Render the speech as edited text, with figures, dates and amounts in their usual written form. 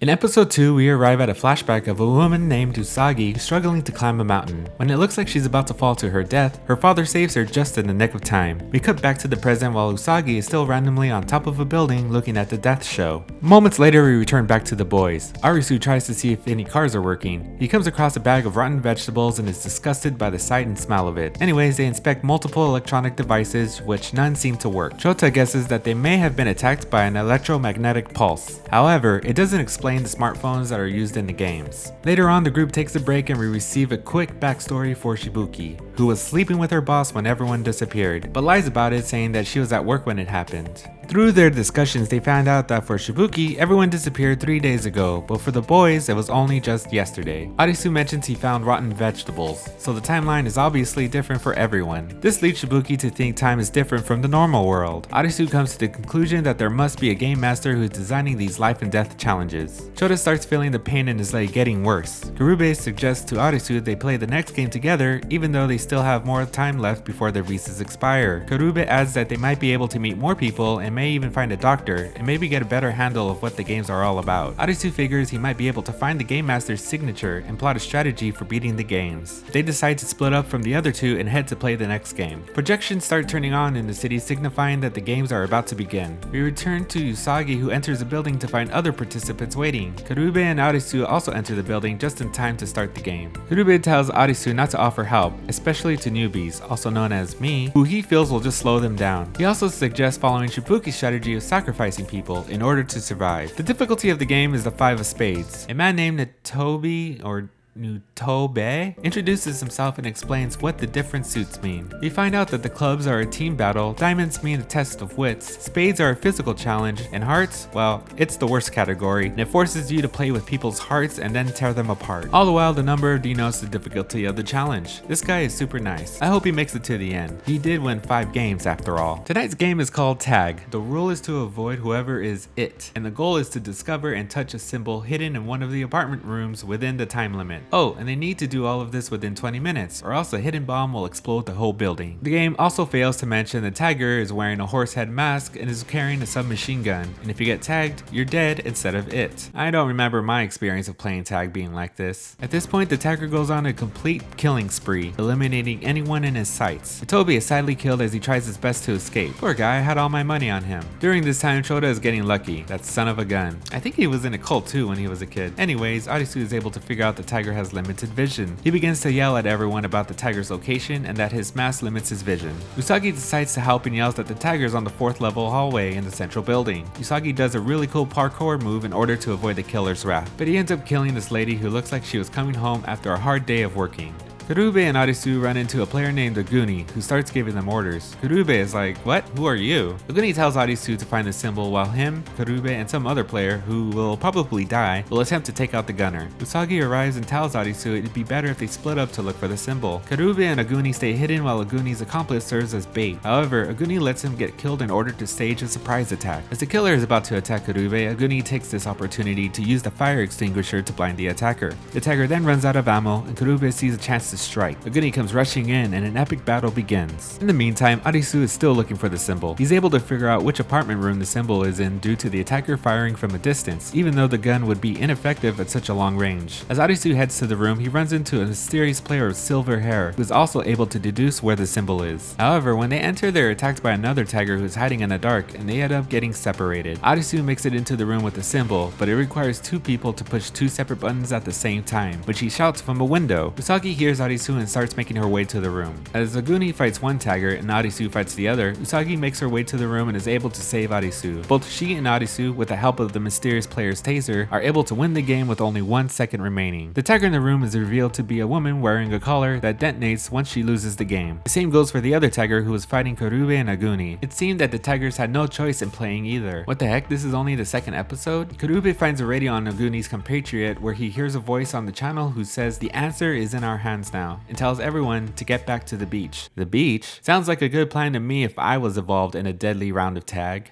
In episode 2, we arrive at a flashback of a woman named Usagi struggling to climb a mountain. When it looks like she's about to fall to her death, her father saves her just in the nick of time. We cut back to the present while Usagi is still randomly on top of a building looking at the death show. Moments later, we return back to the boys. Arisu tries to see if any cars are working. He comes across a bag of rotten vegetables and is disgusted by the sight and smell of it. Anyways, they inspect multiple electronic devices, which none seem to work. Shota guesses that they may have been attacked by an electromagnetic pulse. However, it doesn't explain the smartphones that are used in the games. Later on, the group takes a break and we receive a quick backstory for Shibuki, who was sleeping with her boss when everyone disappeared, but lies about it, saying that she was at work when it happened. Through their discussions, they found out that for Shibuki, everyone disappeared 3 days ago, but for the boys, it was only just yesterday. Arisu mentions he found rotten vegetables, so the timeline is obviously different for everyone. This leads Shibuki to think time is different from the normal world. Arisu comes to the conclusion that there must be a game master who's designing these life and death challenges. Shota starts feeling the pain in his leg getting worse. Karube suggests to Arisu they play the next game together, even though they still have more time left before their visas expire. Karube adds that they might be able to meet more people and may even find a doctor, and maybe get a better handle of what the games are all about. Arisu figures he might be able to find the Game Master's signature and plot a strategy for beating the games. They decide to split up from the other two and head to play the next game. Projections start turning on in the city, signifying that the games are about to begin. We return to Usagi, who enters the building to find other participants waiting. Karube and Arisu also enter the building just in time to start the game. Karube tells Arisu not to offer help, especially to newbies, also known as me, who he feels will just slow them down. He also suggests following Shibuki's strategy of sacrificing people in order to survive. The difficulty of the game is the 5 of spades. A man named Nutobe introduces himself and explains what the different suits mean. We find out that the clubs are a team battle, diamonds mean a test of wits, spades are a physical challenge, and hearts, well, it's the worst category, and it forces you to play with people's hearts and then tear them apart. All the while, the number denotes the difficulty of the challenge. This guy is super nice. I hope he makes it to the end. He did win 5 games after all. Tonight's game is called Tag. The rule is to avoid whoever is it, and the goal is to discover and touch a symbol hidden in one of the apartment rooms within the time limit. Oh, and they need to do all of this within 20 minutes, or else a hidden bomb will explode the whole building. The game also fails to mention the tagger is wearing a horse head mask and is carrying a submachine gun, and if you get tagged, you're dead instead of it. I don't remember my experience of playing tag being like this. At this point, the tagger goes on a complete killing spree, eliminating anyone in his sights. Toby is sadly killed as he tries his best to escape. Poor guy, I had all my money on him. During this time, Shota is getting lucky, that son of a gun. I think he was in a cult too when he was a kid. Anyways, Arisu is able to figure out the tagger has limited vision. He begins to yell at everyone about the tagger's location and that his mask limits his vision. Usagi decides to help and yells that the tagger is on the 4th level hallway in the central building. Usagi does a really cool parkour move in order to avoid the killer's wrath, but he ends up killing this lady who looks like she was coming home after a hard day of working. Karube and Arisu run into a player named Aguni, who starts giving them orders. Karube is like, "What? Who are you?" Aguni tells Arisu to find the symbol while him, Karube, and some other player, who will probably die, will attempt to take out the gunner. Usagi arrives and tells Arisu it'd be better if they split up to look for the symbol. Karube and Aguni stay hidden while Aguni's accomplice serves as bait. However, Aguni lets him get killed in order to stage a surprise attack. As the killer is about to attack Karube, Aguni takes this opportunity to use the fire extinguisher to blind the attacker. The attacker then runs out of ammo, and Karube sees a chance to strike. Aguni comes rushing in and an epic battle begins. In the meantime, Arisu is still looking for the symbol. He's able to figure out which apartment room the symbol is in due to the attacker firing from a distance, even though the gun would be ineffective at such a long range. As Arisu heads to the room, he runs into a mysterious player with silver hair, who is also able to deduce where the symbol is. However, when they enter, they're attacked by another tagger who is hiding in the dark, and they end up getting separated. Arisu makes it into the room with the symbol, but it requires 2 people to push 2 separate buttons at the same time, which he shouts from a window. Usagi hears Arisu and starts making her way to the room. As Aguni fights one tagger and Arisu fights the other, Usagi makes her way to the room and is able to save Arisu. Both she and Arisu, with the help of the mysterious player's taser, are able to win the game with only 1 second remaining. The tagger in the room is revealed to be a woman wearing a collar that detonates once she loses the game. The same goes for the other tagger who was fighting Karube and Aguni. It seemed that the taggers had no choice in playing either. What the heck, this is only the 2nd episode? Karube finds a radio on Aguni's compatriot where he hears a voice on the channel who says the answer is in our hands now, and tells everyone to get back to the beach. The beach? Sounds like a good plan to me if I was involved in a deadly round of tag.